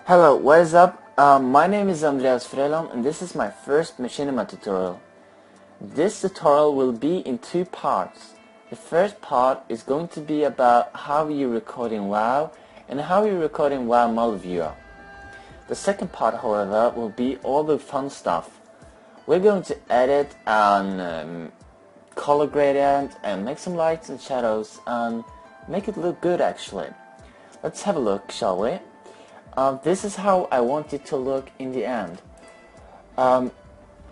Hello, what is up? My name is Andreas Frøyland and this is my first Machinima tutorial. This tutorial will be in two parts. The first part is going to be about how you record in WoW and how you record in WoW model viewer. The second part, however, will be all the fun stuff. We're going to edit and color gradient and make some lights and shadows and make it look good actually. Let's have a look, shall we? This is how I want it to look in the end.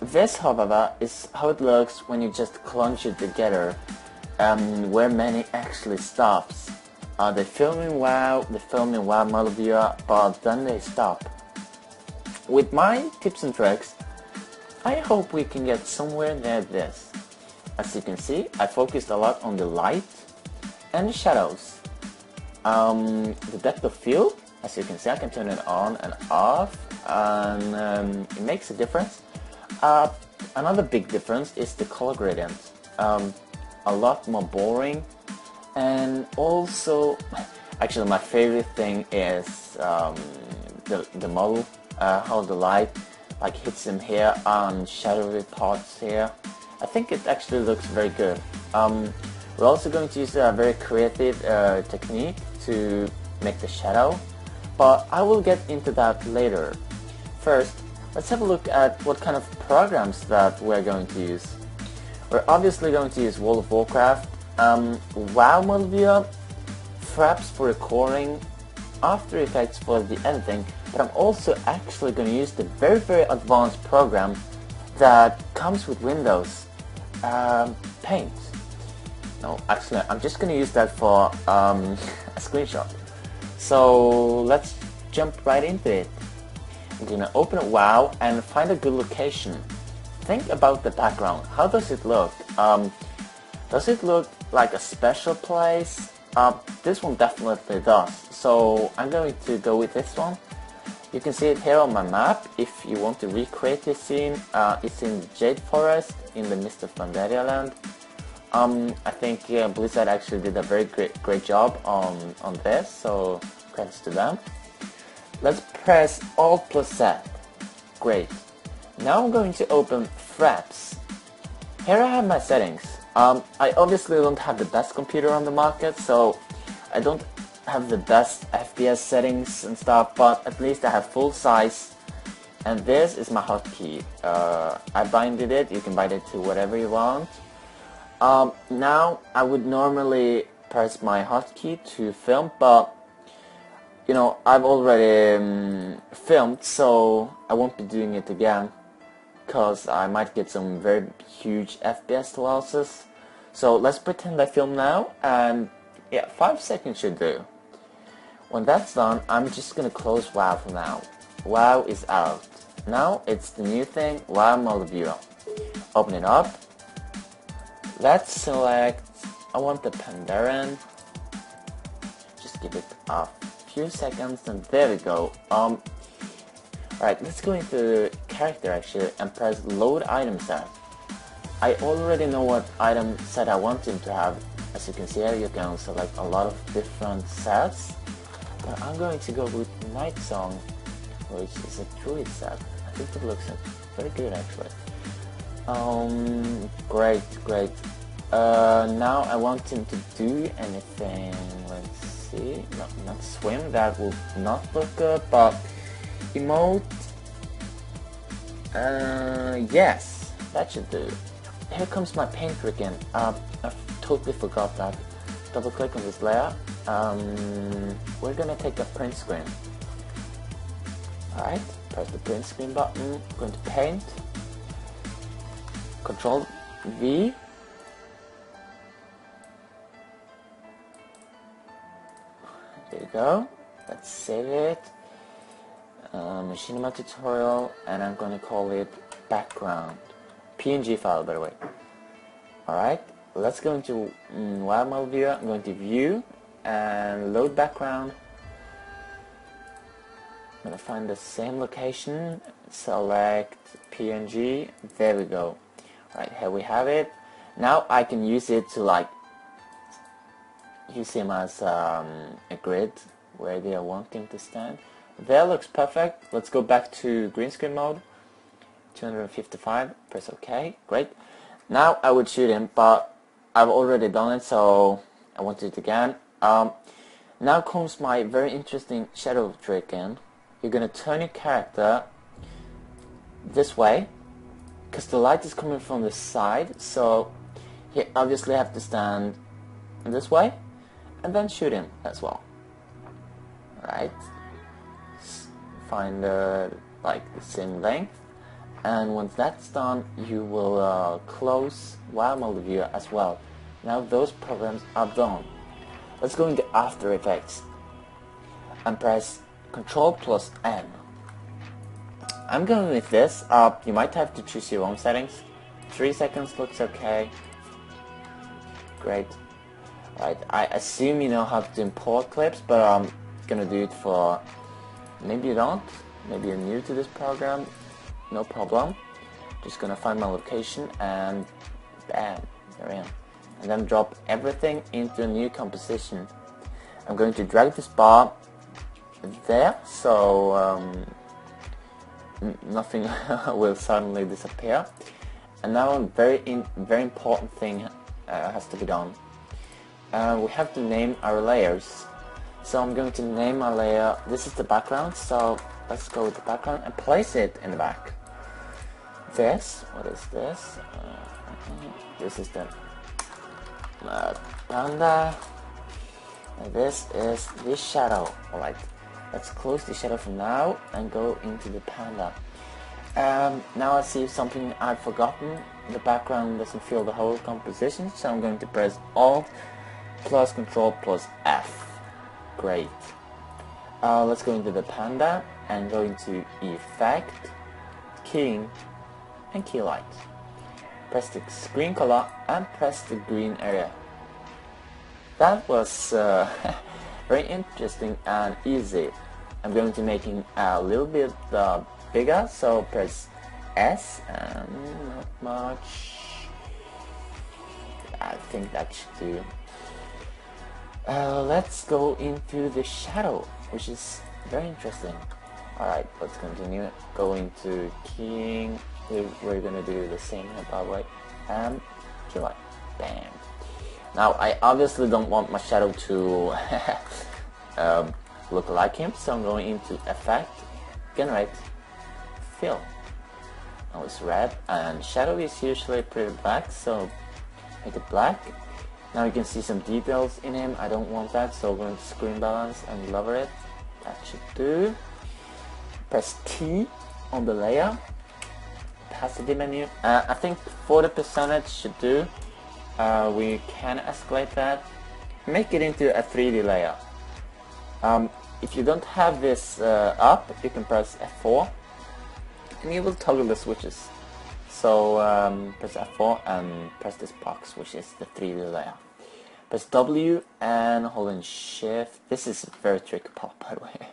This, however, is how it looks when you just clunch it together, where many actually stops. They film in WoW, they film in WoW model viewer, but then they stop. With my tips and tricks, I hope we can get somewhere near this. As you can see, I focused a lot on the light and the shadows. The depth of field, as you can see, I can turn it on and off, and it makes a difference. Another big difference is the color gradient. A lot more boring, and also, actually my favorite thing is the model, how the light hits him here on shadowy parts here. I think it actually looks very good. We're also going to use a very creative technique to make the shadow, but I will get into that later. First, let's have a look at what kind of programs that we're going to use. We're obviously going to use World of Warcraft, WoW model viewer, Fraps for recording, After Effects for the editing, but I'm also actually going to use the very advanced program that comes with Windows, Paint. No, actually I'm just going to use that for a screenshot. So let's jump right into it. I'm going to open a WoW and find a good location. Think about the background. How does it look? Does it look like a special place? This one definitely does. So I'm going to go with this one. You can see it here on my map. If you want to recreate this scene, it's in Jade Forest in the Mist of Pandaria land. I think Blizzard actually did a very great job on this, so credits to them. Let's press Alt plus Z. Great. Now I'm going to open Fraps. Here I have my settings. I obviously don't have the best computer on the market, so I don't have the best FPS settings and stuff, but at least I have full size. And this is my hotkey. I binded it. You can bind it to whatever you want. Now I would normally press my hotkey to film, but you know, I've already filmed, so I won't be doing it again because I might get some very huge FPS losses. So let's pretend I film now, and yeah, 5 seconds should do. When that's done, I'm just gonna close WoW for now. WoW is out. Now it's the new thing, WoW model viewer. Open it up. Let's select, I want the Pandaren. Just give it a few seconds and there we go. Alright, let's go into character actually and press load item set. I already know what item set I want him to have. As you can see here, you can select a lot of different sets. But I'm going to go with Night Song, which is a druid set. I think it looks very good actually. Great. Now I want him to do anything. Let's see. No, not swim. That will not look good. But emote. Yes, that should do. Here comes my paint again. I totally forgot that. Double click on this layer. We're gonna take a print screen. Alright, press the print screen button. Going to paint. Control V. There you go. Let's save it. Machinima tutorial, and I'm going to call it background. PNG file, by the way. Alright, let's go into WoW model viewer. I'm going to view and load background. I'm going to find the same location. Select PNG. There we go. Right, here we have it. Now I can use it to use him as a grid where they are wanting to stand. There, looks perfect. Let's go back to green screen mode. 255, press OK, great. Now I would shoot him, but I've already done it, so I want to do it again. Now comes my very interesting shadow trick in. You're gonna turn your character this way, because the light is coming from the side, so you obviously have to stand this way, and then shoot him as well. Right? Find like the same length. And once that's done, you will close WoW Multiviewer as well. Now those programs are done. Let's go into After Effects and press Ctrl plus N. I'm going with this. You might have to choose your own settings. 3 seconds looks okay. Great. Right, I assume you know how to import clips, but I'm gonna do it for... Maybe you don't. Maybe you're new to this program. No problem. Just gonna find my location and bam, there I am. And then drop everything into a new composition. I'm going to drag this bar there, so nothing will suddenly disappear. And now a very important thing has to be done. We have to name our layers. So I'm going to name my layer. This is the background, so let's go with the background and place it in the back. This, what is this? This is the panda. And this is the shadow. Alright, let's close the shadow for now and go into the panda. Now I see something I've forgotten. The background doesn't fill the whole composition, so I'm going to press Alt plus Control plus F. Great. Let's go into the panda and go into Effect, Keying, and Key Light. Press the screen color and press the green area. That was very interesting and easy. I'm going to make it a little bit bigger, so press S and not much. I think that should do. Let's go into the shadow, which is very interesting. Alright, let's continue. Go into keying. We're gonna do the same by the way. And key light. Bam. Now I obviously don't want my shadow to look like him, so I'm going into Effect, Generate, Fill. Now it's red, and shadow is usually pretty black, so make it black. Now you can see some details in him. I don't want that, so I'm going to screen balance and lower it. That should do. Press T on the layer. Opacity menu. I think 40% should do. We can escalate that. Make it into a 3D layer. If you don't have this up, you can press F4 and you will toggle the switches. So press F4 and press this box, which is the 3D layer. Press W and hold in Shift. This is a very tricky part, by the way.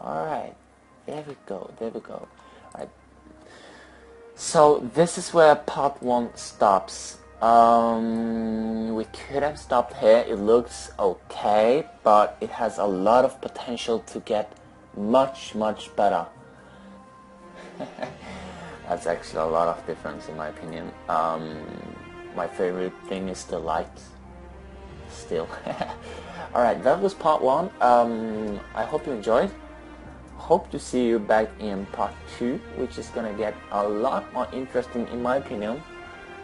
Alright, there we go, there we go. Alright. So this is where part 1 stops. We could have stopped here. It looks okay, but it has a lot of potential to get much better. That's actually a lot of difference in my opinion. My favorite thing is the light still. Alright, that was part 1. I hope you enjoyed. Hope to see you back in part 2, which is gonna get a lot more interesting in my opinion.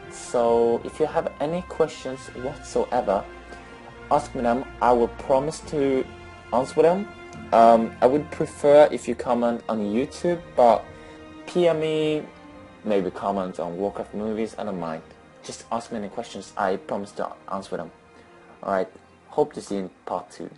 So if you have any questions whatsoever, ask me them. I will promise to answer them. I would prefer if you comment on YouTube, but PM me, maybe comment on Warcraft movies, I don't mind. Just ask me any questions, I promise to answer them. Alright, hope to see you in part 2.